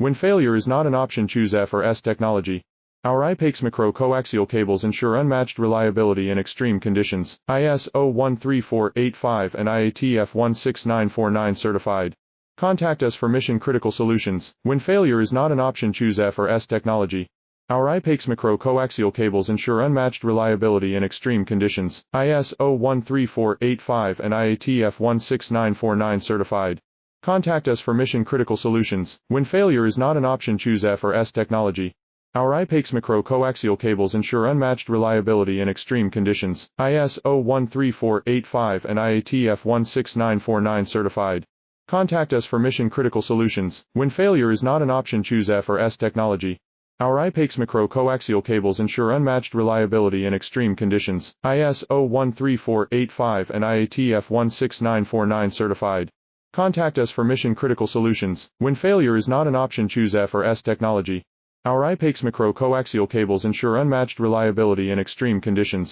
When failure is not an option, choose F or S technology. Our I-PEX micro-coaxial cables ensure unmatched reliability in extreme conditions. ISO 13485 and IATF 16949 certified. Contact us for mission-critical solutions. When failure is not an option, choose F or S technology. Our I-PEX micro-coaxial cables ensure unmatched reliability in extreme conditions. ISO 13485 and IATF 16949 certified. Contact us for mission-critical solutions. When failure is not an option, choose F or S technology. Our I-PEX micro-coaxial cables ensure unmatched reliability in extreme conditions. ISO 13485 and IATF 16949 certified. Contact us for mission-critical solutions. When failure is not an option, choose F or S technology. Our I-PEX micro-coaxial cables ensure unmatched reliability in extreme conditions. ISO 13485 and IATF 16949 certified. Contact us for mission-critical solutions. When failure is not an option, choose F or S technology. Our I-PEX micro-coaxial cables ensure unmatched reliability in extreme conditions.